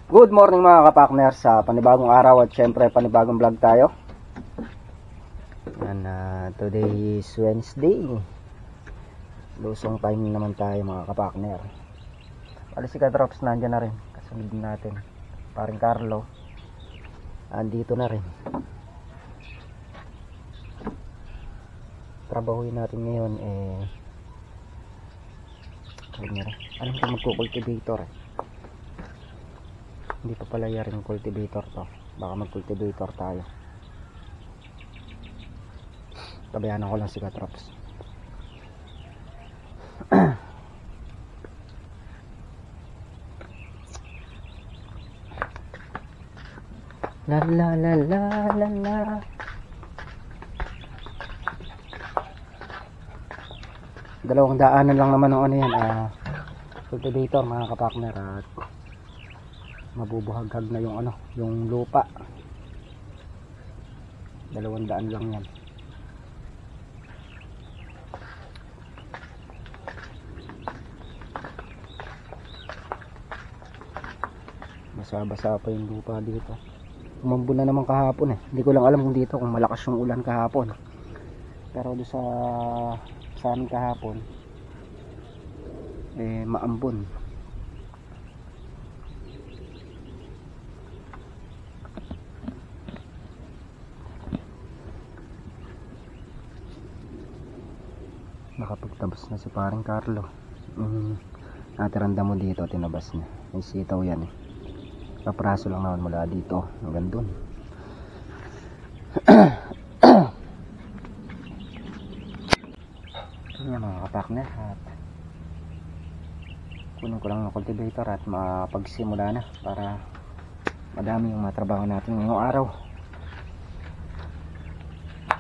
Good morning mga kapakner, sa panibagong araw at syempre panibagong vlog tayo. And, today is Wednesday. Lusong time naman tayo mga kapakner. Pali si Kadrops nandyan na rin, kasunod natin. Paring Carlo andito na rin. Trabahuin natin ngayon alam ko magkukultivator Hindi pa pala yaring cultivator to. Baka mag-cultivator tayo. Tabayanan ko lang si Katrops. La la la la la la. Dalawang daanan lang naman ng ano yan, cultivator mga kapakner, at mabubuhaghag na yung yung lupa. 200 lang yan. Basa-basa pa yung lupa dito. Umambo na naman kahapon Hindi ko lang alam kung dito kung malakas yung ulan kahapon. Pero doon sa amin kahapon maambon. Nakapagtabas na si paring Carlo. Natiranda mo dito, tinabas niya. May sitaw yan Kapraso lang naman mula dito hanggang dun. Yan mga kapakner, at kunin ko lang ng cultivator at mapagsimula na para madami yung matrabaho natin ngayong araw.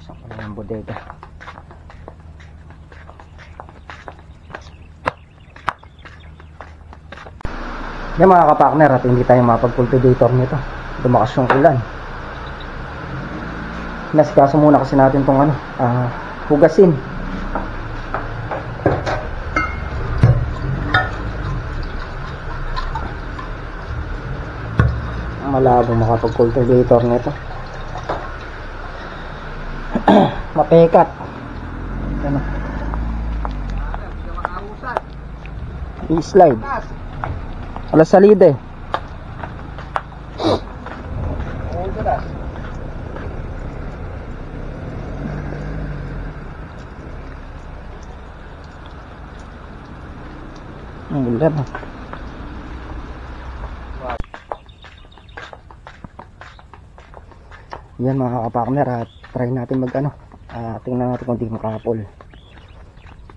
Saan ko lang yung bodega. Yan mga kapakner, at hindi tayo mapag-cultivator nito. Dumakas yung ulan. Nasikaso muna kasi natin tong hugasin. Malabo makapag-cultivator nito. Mapekat. I-slide. Alas salide. Ang ulan. Yan mga kapakner, at try natin tingnan natin kung di makapol.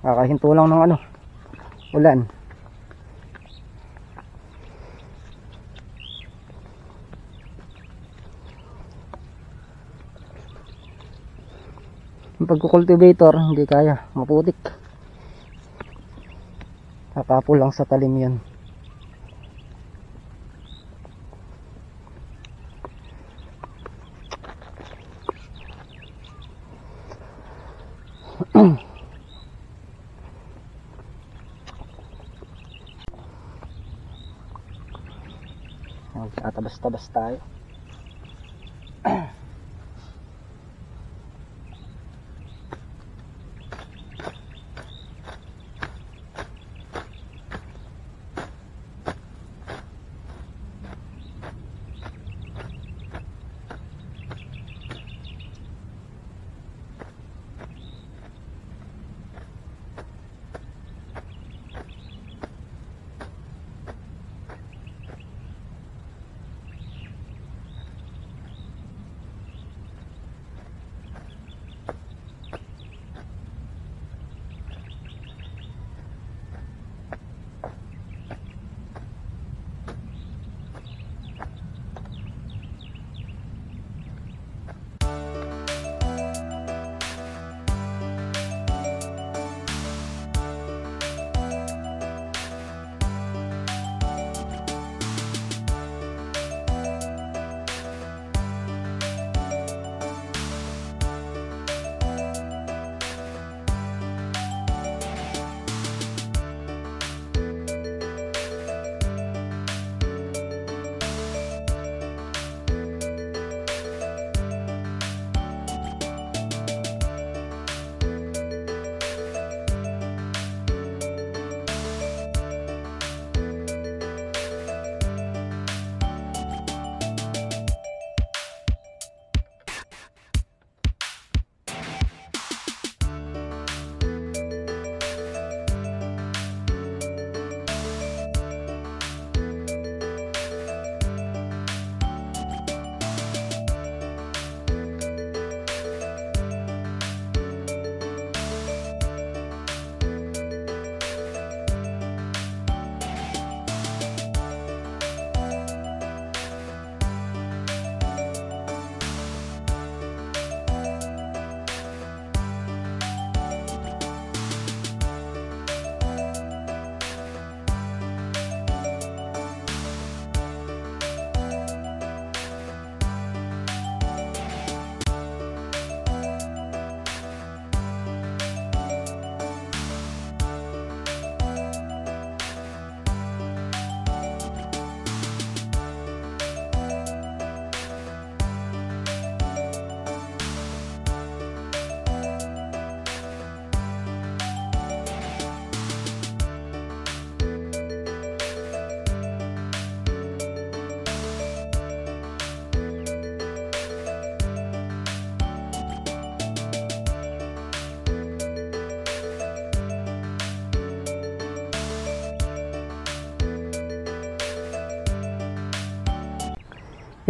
Kakahinto lang ng ulan. Yung pagkukultivator hindi kaya, maputik. Kakapol lang sa talim yan. Tabas-tabas tayo.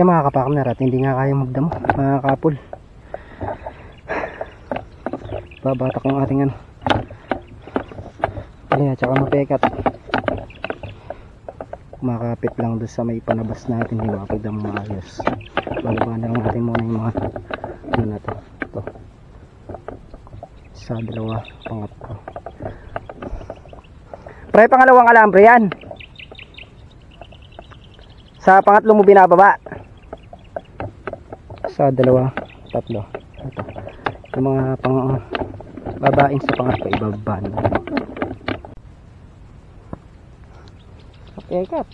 Yan mga kapakner, at hindi nga kaya magdamo mga kapul. Babatak yung ating ano. Ayan, tsaka mapekat. Makapit lang doon sa may panabas natin, hindi makapagdamo maayos. Balaban na lang natin muna yung mga ano natin. Ito. Isa, dalawa, pangatlo. Pre, pangalawang alambre yan. Sa pangatlo mo binababa. Sa dalawa, tatlo. Ito. Yung mga pang babaeng sa pangatlo ibababa na. Okay, kat.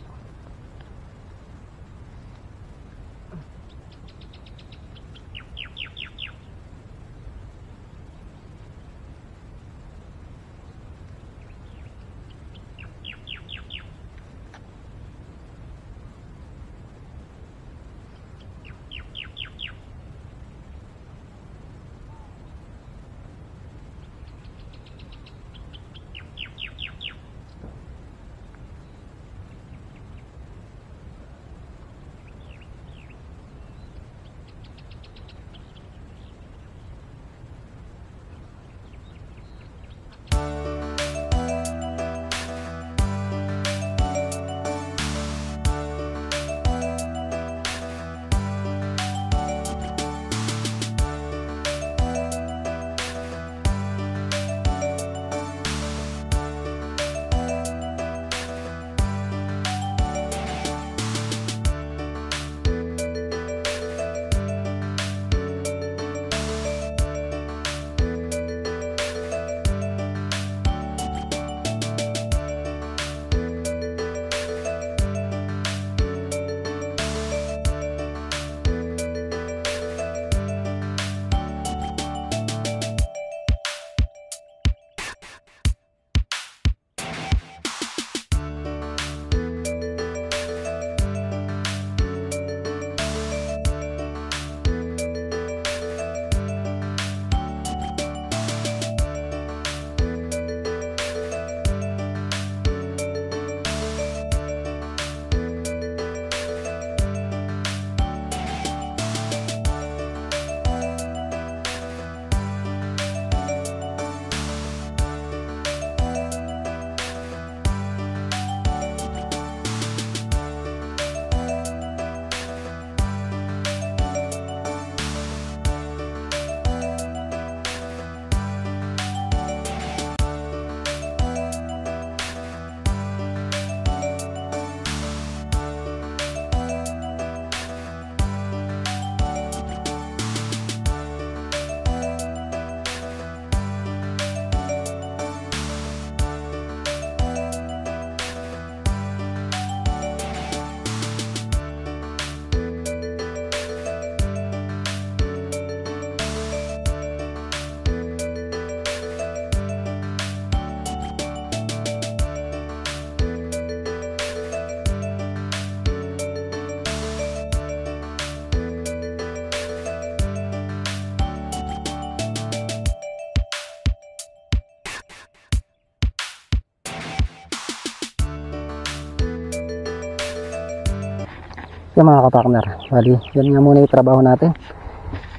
Yung mga kapakner, bali, yan nga muna yung trabaho natin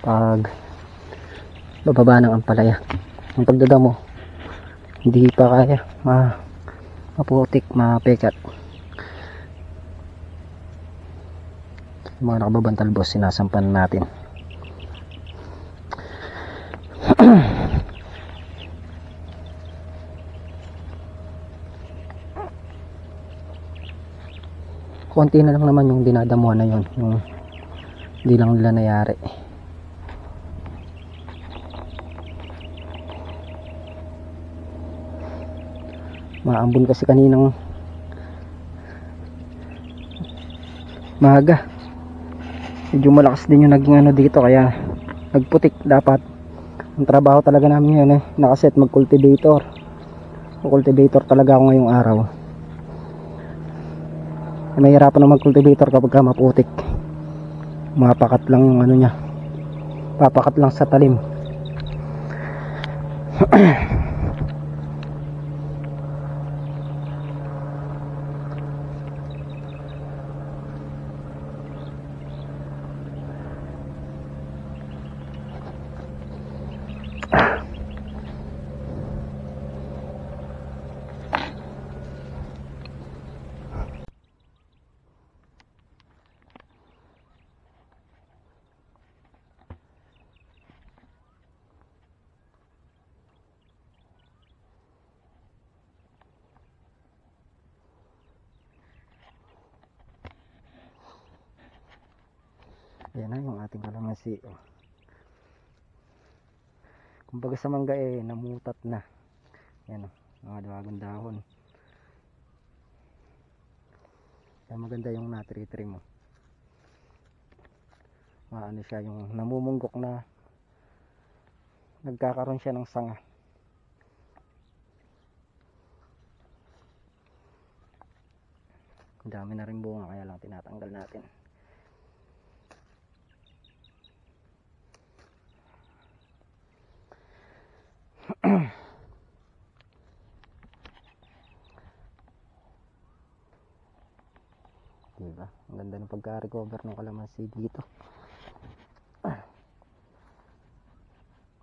pag bababa ng ampalaya. Ang pagdadamo hindi pa kaya maputik, mapekat. Yung mga nakababantalbos sinasampan natin. Konti na lang naman yung dinadamuhan na yun, yung hindi lang nila nayari. Maambon kasi kaninang maga, medyo malakas din yung naging ano dito, kaya nagputik. Dapat ang trabaho talaga namin ngayon nakaset mag-cultivator. Cultivator talaga ako ngayong araw. Mahirapan na mag-cultivator kapag maputik. Mapakat lang yung ano niya, papakat lang sa talim. Yan na yung ating kalamansi. Kumbaga sa mangga namutat na. Yan mga bagong dahon. Kaya maganda yung natri-trim mo. Ano siya, yung namumunggok na nagkakaroon siya ng sanga. Ang dami na rin bunga, kaya lang tinatanggal natin. Diba? Ang ganda ng pagka-recover ng kalamansi dito.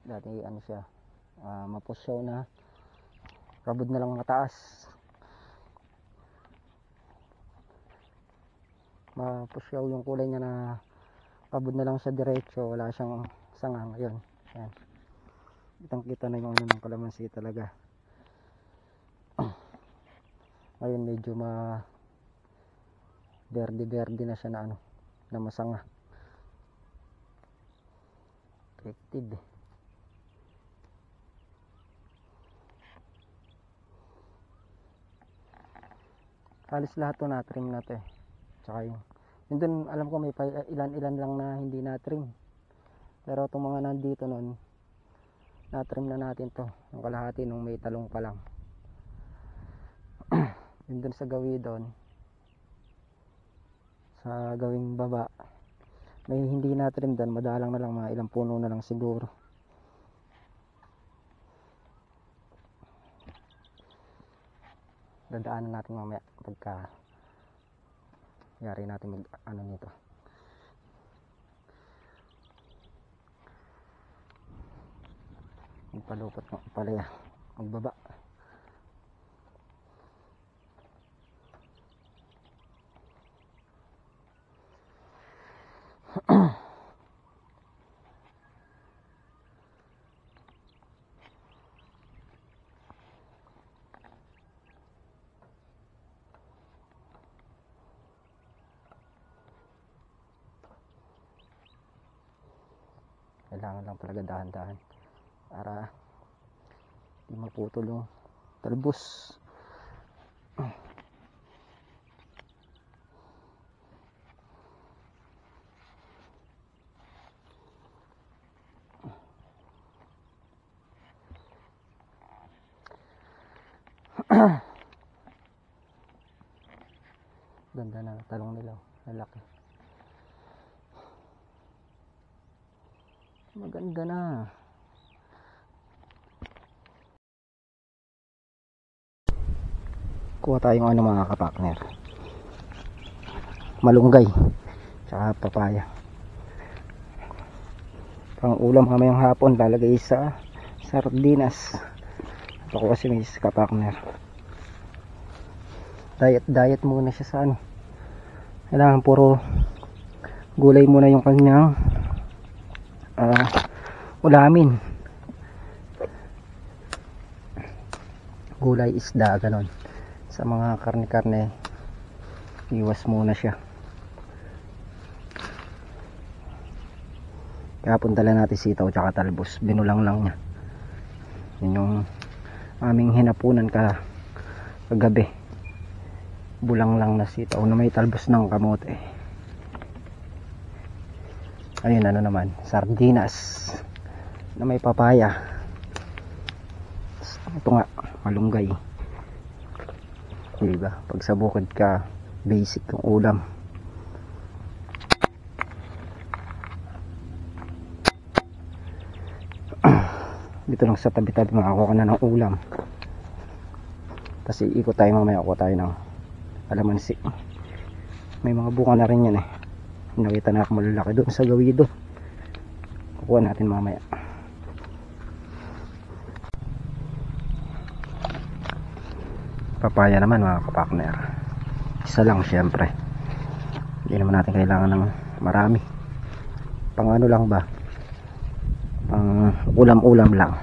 Dati ano siya, mapusyaw na, rabod na lang mataas. Mapusyaw yung kulay niya na rabod na lang siya diretso, wala siyang sanga. Ngayon, yan. Kitang-kita na yung ano ng kalamansi talaga. Ngayon medyo verde na siya na ano, na masanga. Effective. Halos lahat to na-trim na to Tsaka yung dun, alam ko may ilan-ilan lang na hindi na-trim. Pero itong mga nandito nun, na-trim na natin to. Yung kalahati nung may talong pa lang. Yun dun sa gawi doon, sa gawing baba, may hindi na-trim doon. Madalang na lang, mga ilang puno na lang siguro. Dadaanan natin mamaya pagka yari natin mag ano nito. Magpalupot ng palaya, magbaba. Kailangan lang talaga dahan-dahan para di maputol yung talbos. Ganda na talong nila, lalaki. Maganda na. Kuha tayong ano mga kapakner, malunggay tsaka papaya. Pang ulam mamayang hapon, lalagay sa sardinas. Ako kasi may kapakner, diet muna siya sa ano. Kailangan puro gulay muna yung kanyang ulamin. Gulay, isda, ganon. Sa mga karne-karne, iwas muna siya. Kaya punta lang natin sitaw tsaka talbos, binulang lang niya. Yun yung aming hinapunan kagabi. Bulang lang na sitaw na may talbos ng kamote. Ayun, ano naman, sardinas na may papaya. Ito nga, malunggay. Diba? Pag sa bukid ka, basic yung ulam. Dito lang sa tabi-tabi makakuha ka na ng ulam. Kasi ikot tayo mamaya, kuha tayo ng kalamansi. May mga bunga na rin yan Nakita na ako malalaki doon sa gawi doon. Kukuha natin mamaya. Papaya naman mga kapakner, isa lang syempre. Hindi naman natin kailangan ng marami. Pang ano lang ba, pang ulam-ulam lang.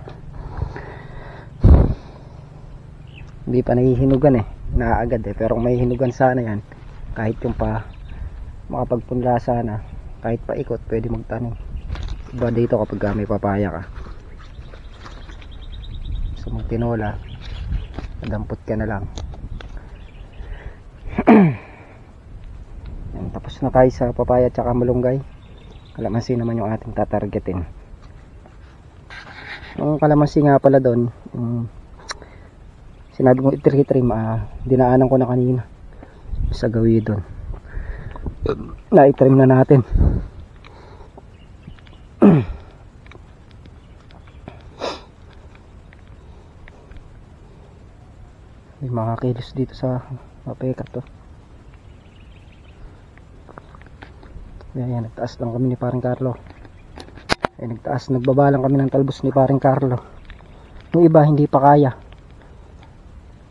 Hindi pa nahihinugan naaagad pero kung may hinugan sana yan, kahit yung pa makapagpunla sana, kahit paikot pwede magtanim. Iba dito kapag may papaya ka, so magtinola, madampot ka na lang. Yan, tapos na tayo sa papaya at saka malunggay. Kalamansi naman yung ating tatargetin. Yung kalamansi nga pala doon, sinabi ko itrim, dinaanan ko na kanina sa gawin doon. Na-itrim na natin. May mga kilos dito sa mapeka to. Yan, nagtaas lang kami ni paring Carlo. Nagbaba lang kami ng talbos ni paring Carlo. Yung iba hindi pa kaya.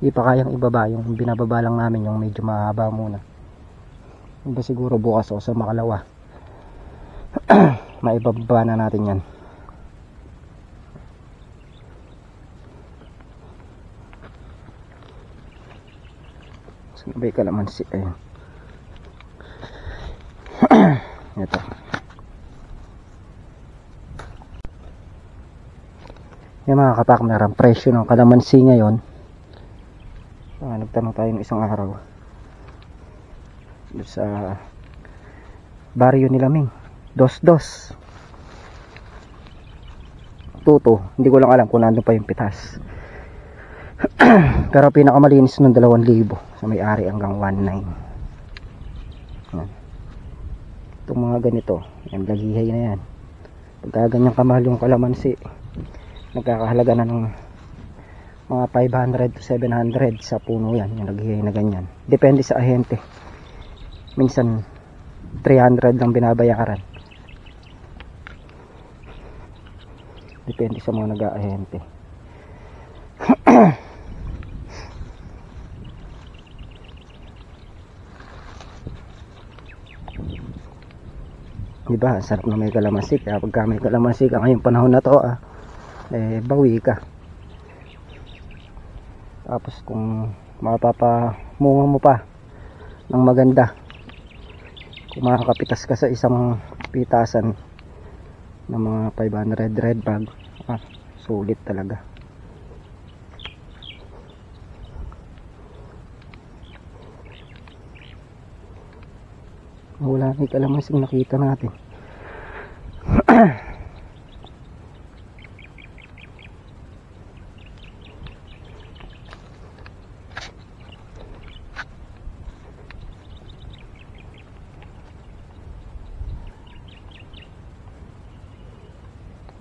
Hindi pa kayang ibaba. Yung binababa lang namin, yung medyo mahaba muna. Iba siguro bukas o sa makalawa. Maibababa na natin yan. Sabay kalamansi. Ayun. Ito. Yung mga kapakmer, ang presyo ng kalamansi ngayon, nagtanong tayo ng isang araw sa baryo nila Ming, 2-2 tuto, hindi ko lang alam kung nandun pa yung pitas. Pero pinakamalinis ng 2,000 sa may-ari hanggang 1,900. Itong mga ganito, yung lagihay na yan, pagka ganyang kamahal yung kalamansi, nagkakahalaga na ng mga 500 to 700 sa puno yan, yung lagihay na ganyan. Depende sa ahente, minsan 300 lang binabayaran, depende sa mga nag-aahente. Diba, ang sarap na may kalamansi. Kaya pagka may kalamansi ka ngayong panahon na to, bawi ka. Tapos kung mapapamunga mo pa ng maganda, kung makakapitas ka sa isang pitasan ng mga 500 red bag, sulit talaga. Wala may kalamansi nakita natin.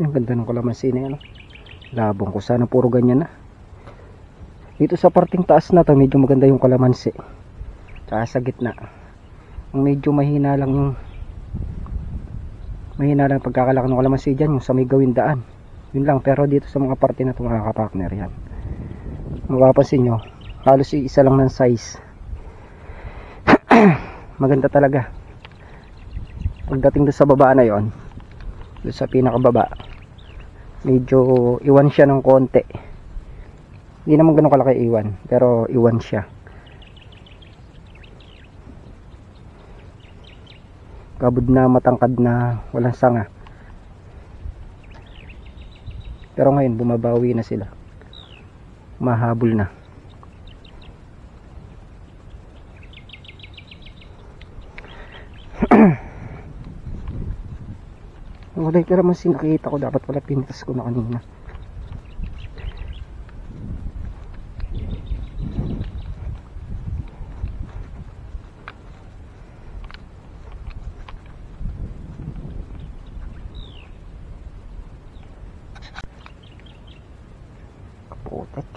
Ang ganda ng kalamansi na yan. Labong ko, sana puro ganyan na. Dito sa parting taas na to, medyo maganda yung kalamansi. Tsaka sa gitna, ang medyo mahina lang pagkakalaki ng kalamansi dyan, yung sa may gawin daan, yun lang. Pero dito sa mga parte na ito, mga kapakner, yan, mapapansin nyo, halos isa lang ng size. Maganda talaga. Pagdating doon sa baba na yon, doon sa pinakababa, medyo iwan siya ng konti. Hindi naman ganun kalaki iwan, pero iwan siya. Kabod na, matangkad na, walang sanga. Pero ngayon bumabawi na sila, mahabol na. Wala yung kalamansi nakita ko, dapat pala pinitas ko na kanina. Kaputek.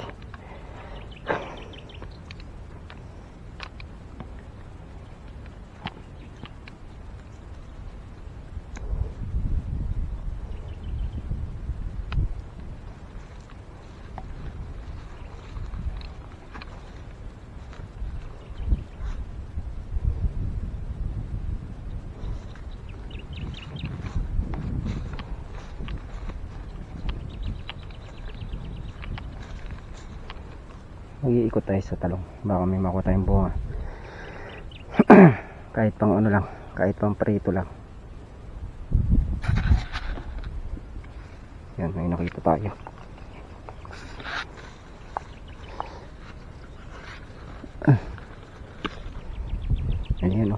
Mag-iikot tayo sa talong, baka may makuha tayong bunga. Kahit pang ano lang, kahit pang prito lang. tayo. Ayan o.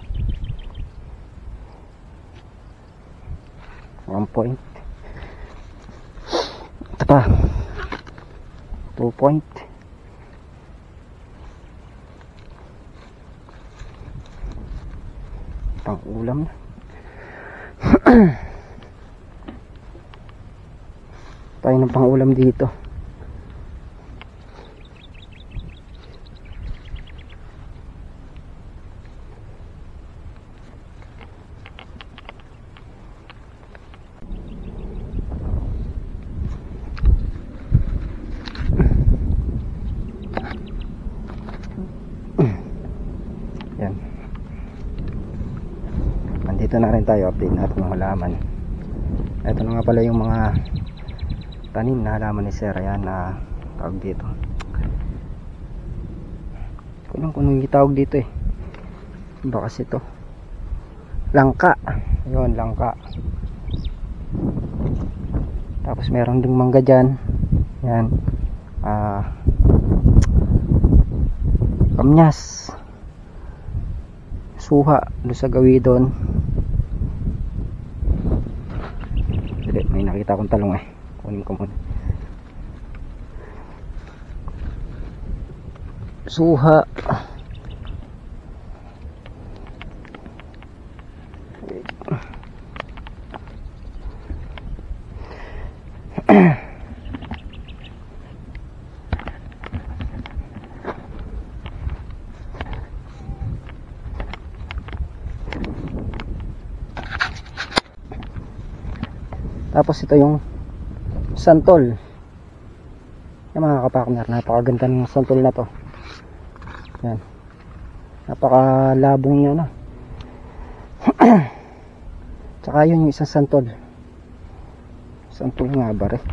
1 point. Ito pa. 2 point. Pang ulam na. Tayo ng pang ulam dito. Yan. Nandito na rin tayo, update natin yung halaman. Ito na nga pala yung mga tanim na halaman ni Sir. Ayan na tawag dito. Kung yung tawag dito eh. Iba kasi ito. Langka. Ayun, langka. Tapos meron ding mangga dyan. Ayan. Kamyas. Suha doon sa gawidon. May nakita akong talong eh. Kunin ko muna. Suha. Tapos ito yung santol. Yung mga kapakner, napakaganda ng santol na to. Yan. Napakalabong niya na. Tsaka yun yung isang santol. Santol nga ba rin?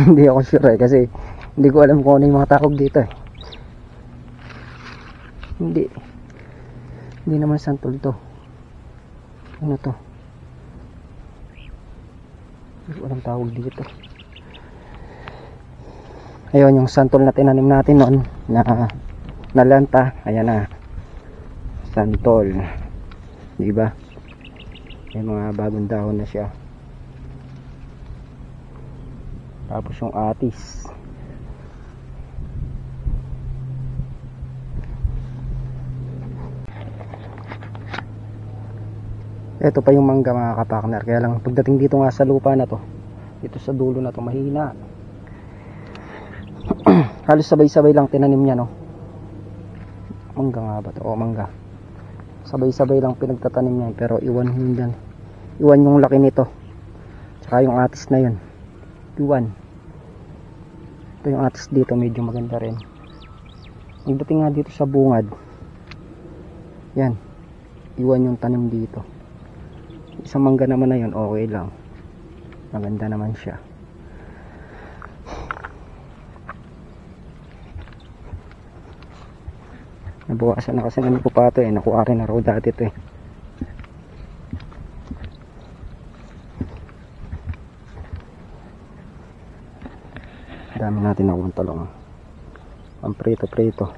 Hindi ako sure eh, kasi hindi ko alam kung ano yung mga tawag dito eh. Hindi naman santol to. Ano to? Hindi ko alam tawag dito. Ayun yung santol na tinanim natin noon na nalanta. Ayan na, santol, diba? May mga bagong dahon na siya. Tapos yung atis. Ito pa yung mangga mga kapakner. Kaya lang pagdating dito nga sa lupa na to, dito sa dulo na to, mahina. Halos sabay-sabay lang tinanim niya, no? Mangga nga ba to? O, mangga. Sabay-sabay lang pinagtatanim niya. Pero iwan yun dyan. Iwan yung laki nito. Tsaka yung atis na yun. Iwan. Ito yung atis dito, medyo maganda rin. Pagdating nga dito sa bungad, yan, iwan yung tanim dito. Isang mangga naman na yun, okay lang. Maganda naman siya. Nabukasan na kasi namin po pa ito eh. Nakuha rin na raw dati ito eh. Dami natin nakuha talong. Ang prito-prito.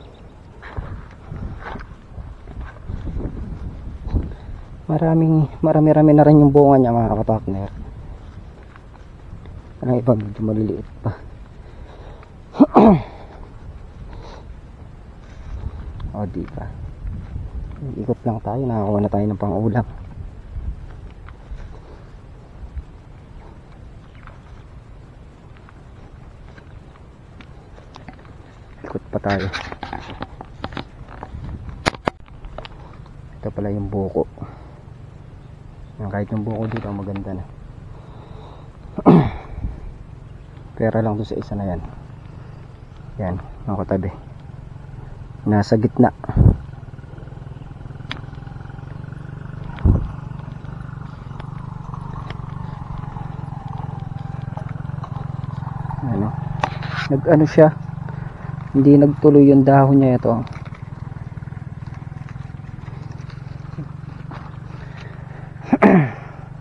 Marami-rami na rin yung bunga niya mga kapakner. Ang iba medyo maliliit pa. O diba, ikot lang tayo, nakakuha na tayo ng pang-ulam. Ikot pa tayo. Ito pala yung buko. Kahit yung buko dito maganda na. Pera lang doon sa isa na yan. Yan, nakatabi. Nasa gitna. Ano? Nag-ano siya? Hindi nagtuloy yung dahon niya ito.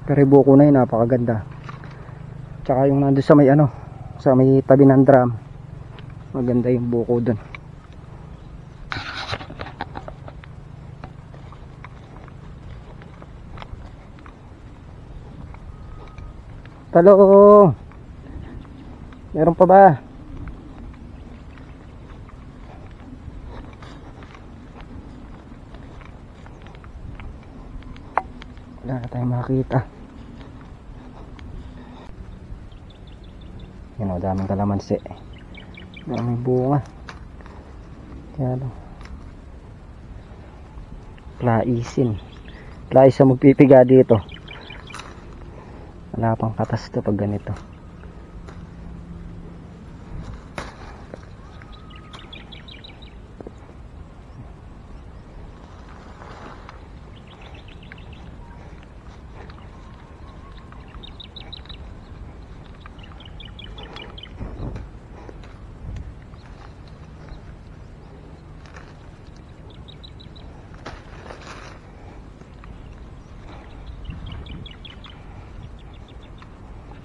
Pero buko na yun, napakaganda. Tsaka yung nandun sa may ano, sa may tabi ng drum. Maganda yung buko dun. Talong! Meron pa ba? Wala na tayong makakita. Yan o, daming kalamansi. Daming bunga. Yan o. Klaisin. Klais ang magpipiga dito. Wala pang katas to pag ganito.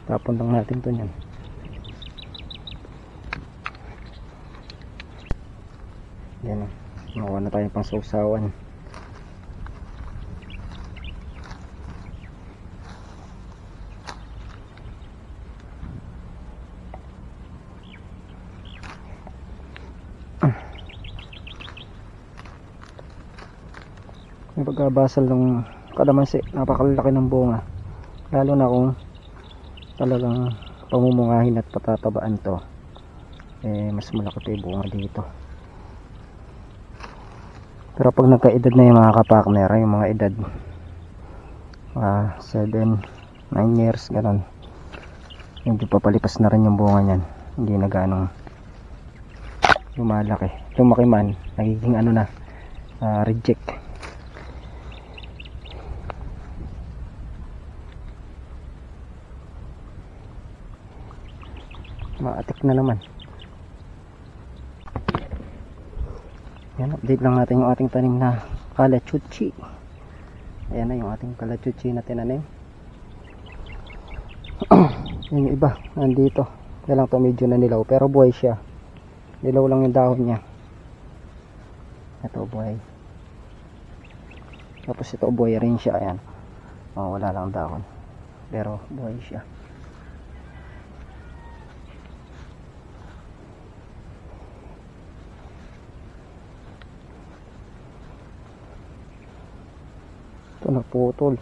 Tapon lang natin to niyan. Yan o. Nakuha na tayo pang sausawan. Yung pagkabasal ng kalamansi, napakalaki ng bunga. Lalo na kung talagang pamumungahin at patatabaan to, mas malaki pa yung bunga dito. Pero pag nagkaedad na yung mga kapakner, yung mga edad 7, 9 years ganon, hindi papalipas na rin yung bunga nyan. Hindi na ganong lumalaki. Lumaki man, nagiging ano na, reject. Maatik na naman. Yan, update lang natin yung ating tanim na kalachuchi. Ayan na yung ating kalachuchi na tinanim. Yung iba nandito, kaya lang to medyo na nilaw, pero buhay siya. Nilaw lang yung dahon niya. Ito buhay. Tapos ito buhay rin siya. Ayan, wala lang dahon, pero buhay siya. Ito naputol.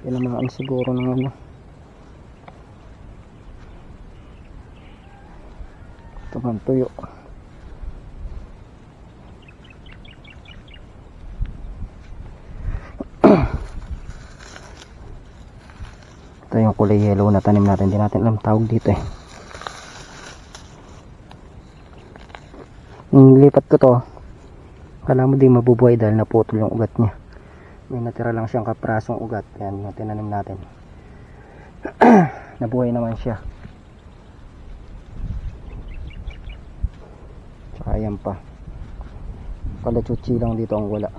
Tinamaan siguro ng ano. Ito man tuyo. Ito yung kulay yellow na tanim natin. Hindi natin alam tawag dito eh. Yung lipat ko to, kala mo di mabubuhay dahil naputol yung ugat niya. May natira lang siyang kaprasong ugat. Yan yung tinanim natin. Nabuhay naman siya. Tsaka ayan pa, kalachuchi lang dito ang wala.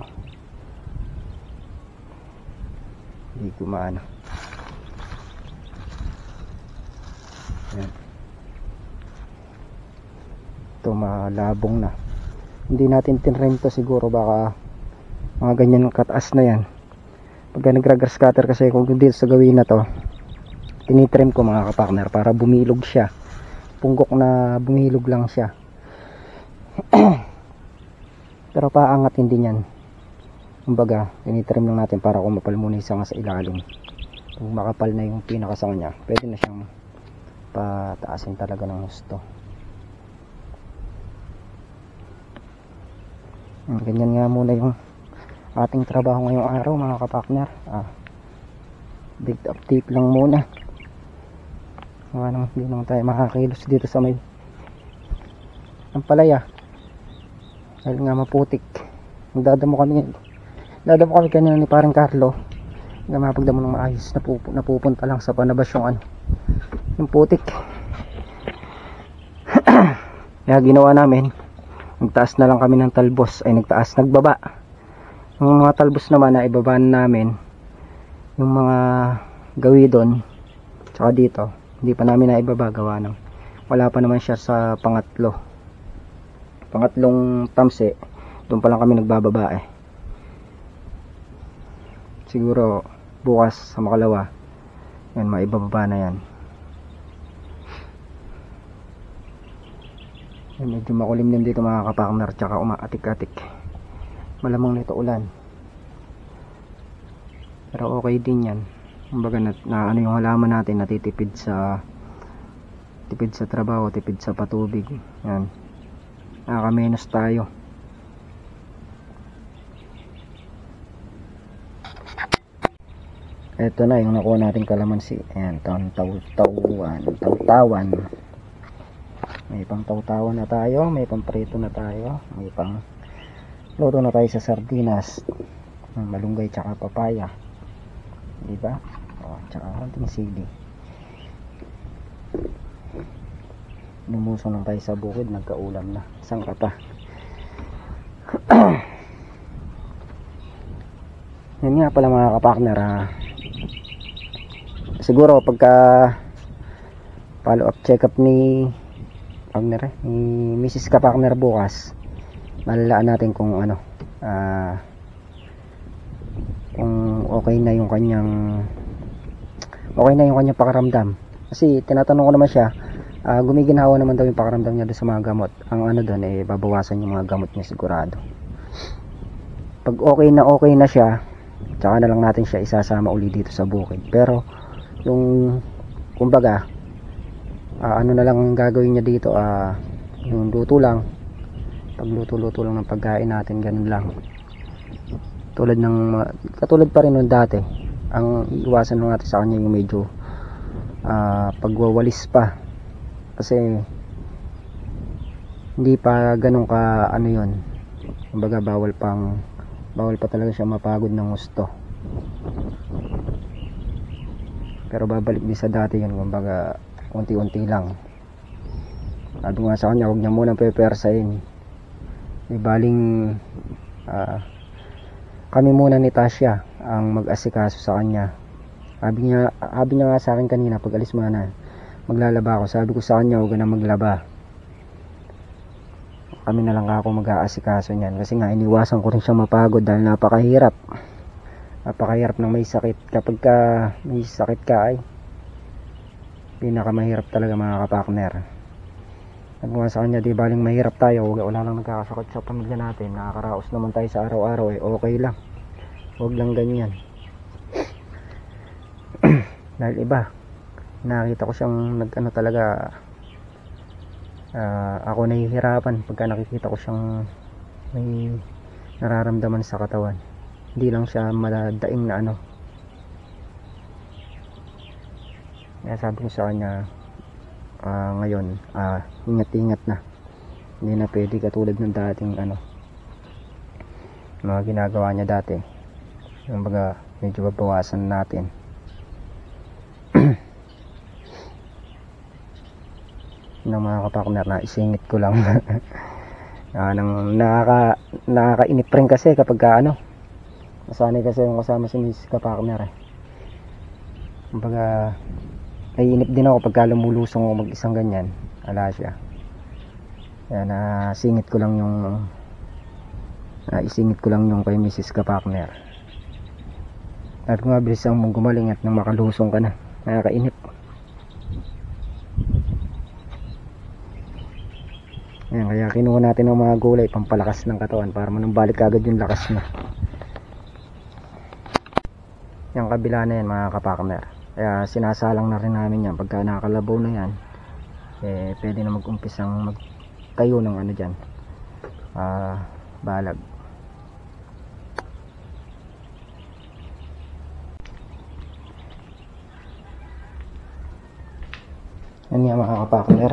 Hindi ko maano. Yan. Ito malabong na. Hindi natin tinrem to siguro, baka mga ganyan kataas na yan. Pagka nag-grass cutter kasi, kung dito sa gawin na to, tinitrim ko mga kapakner para bumilog siya. Punggok na bumilog lang siya. Pero paangat hindi yan. Kumbaga, tinitrim lang natin para kumapal muna yung sanga sa ilalim. Kung makapal na yung pinakasanga niya, pwede na siyang pataasin talaga ng gusto. Ganyan nga muna yung ating trabaho ngayong araw mga kapakner. Big update lang muna. Hindi naman tayo makakilos dito sa may ampalaya dahil nga maputik. Dadamo kami kanina ni parang Carlo na mapagdamo ng maayos. Napupunta lang sa panabas yung yung putik. Kaya ginawa namin, nagtaas na lang kami ng talbos. Nagbaba. Yung mga talbos naman na ibabaan namin, yung mga gawi doon tsaka dito, hindi pa namin na ibaba gawa ng wala pa naman siya sa pangatlong tamsi. Doon pa lang kami nagbababa siguro bukas sa makalawa yan, maibababa na yan. Medyo makulimlim dito mga kapakner, tsaka umaatik-atik, malamang nito ulan, pero okay din yan. Kumbaga na ano yung halaman natin, natitipid sa trabaho, tipid sa patubig. Yan, nakaka-menos tayo. Ito na yung nakuha natin kalamansi. Ayan, tawtawan. May pang tawtawan na tayo, may pang prito na tayo, may pang luto na tayo sa sardinas, malunggay tsaka papaya, diba? Tsaka konting sili. Lumuso lang tayo sa bukid, nagkaulam na. Isang kata. Yan nga pala mga kapakner, siguro pagka follow up check up ni Mrs. Kapakner bukas, malalaan natin kung ano, kung okay na yung kanyang pakaramdam. Kasi tinatanong ko naman siya, gumiginhawa naman daw yung pakaramdam niya doon sa mga gamot. Ang ano doon babawasan yung mga gamot niya sigurado. Pag okay na siya, tsaka na lang natin siya isasama uli dito sa bukid. Pero yung kumbaga ano na lang ang gagawin niya dito, yung luto lang, pagluto lang ng pagkain natin, ganun lang. Katulad pa rin nung dati. Ang iwasan lang natin sa kanya yung medyo pagwawalis pa, kasi hindi pa ganun ka ano yun, kumbaga bawal pa talaga siya mapagod ng gusto. Pero babalik din sa dati yun, kumbaga unti-unti lang. Sabi nga sa kanya, huwag niya munang pepersahin. Di baling kami muna ni Tasha ang mag-asikaso sa kanya. Sabi niya nga sa akin kanina, pag alis mo na, maglalaba ako. Sabi ko sa kanya, huwag na maglaba. Kami na lang ako mag-aasikaso niyan. Kasi nga, iniwasan ko rin siya mapagod dahil napakahirap ng may sakit. Kapag may sakit ka ay pinakamahirap talaga mga kapakner. Sabi nga sa kanya, di baling mahirap tayo, wala lang nagkakasakit sa pamilya natin, nakakaraos naman tayo sa araw-araw, okay lang, huwag lang ganyan. Dahil iba, nakita ko siyang nag-ano talaga, ako nahihirapan pagka nakikita ko siyang may nararamdaman sa katawan. Hindi lang siya maladaing na ano. Kaya sabi ko sa kanya, ngayon ingat-ingat na, hindi na pwede katulad ng dating ano, mga ginagawa niya dati. Yung baga medyo babawasan natin. Ng mga kapakner, na isingit ko lang. Nakakainip rin kasi kapag ano, nasanay kasi yung kasama si Miss Kapakner kumbaga naiinip din ako pagka lumulusong ako mag-isang ganyan, ala siya. Kaya isingit ko lang yung kay Mrs. Kapakner. At kung mabilis ang mong gumaling at nang makalusong ka na, nakakainip. Ayan, kaya kinuha natin ng mga gulay pampalakas ng katawan para manambalik agad yung lakas mo. Yung kabila na yan mga kapakner, kaya sinasalang na rin namin yan. Pagka nakakalabaw na yan, pwede na mag-umpisang magtayo ng ano dyan, balag. Yan nga mga kapakner,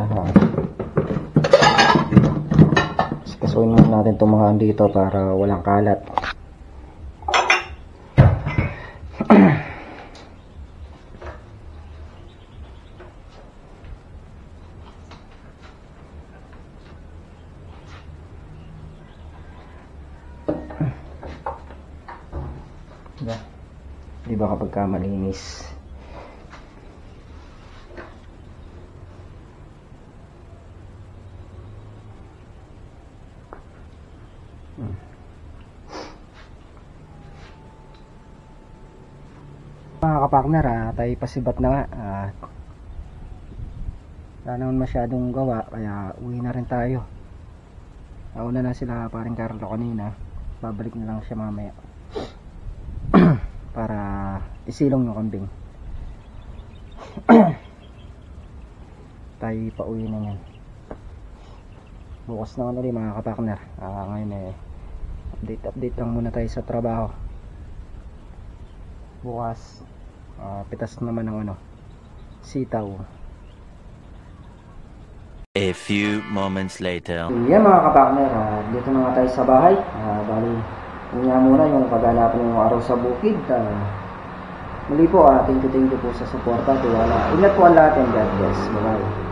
kasuin muna natin itong mga dito para walang kalat. Diba kapag ka malinis, di ba, mga kapartner, tayo pasibat na nga. Wala naman masyadong gawa, kaya uwi na rin tayo. Nauna na sila paring Carlo kanina, babalik na lang siya mamaya para isilong yung kambing. Tayo pauwi na yan. Bukas na ulit mga kapartner. Ngayon update lang muna tayo sa trabaho. Bukas pitas naman ng sitaw. A few moments later. Yan mga kapartner, dito na nga tayo sa bahay. Bali, yun nga muna yung kaganapan ng araw sa bukid. Muli po, thank you po sa suporta, tiwala. Ingat po ang lahat and God bless. Bye-bye.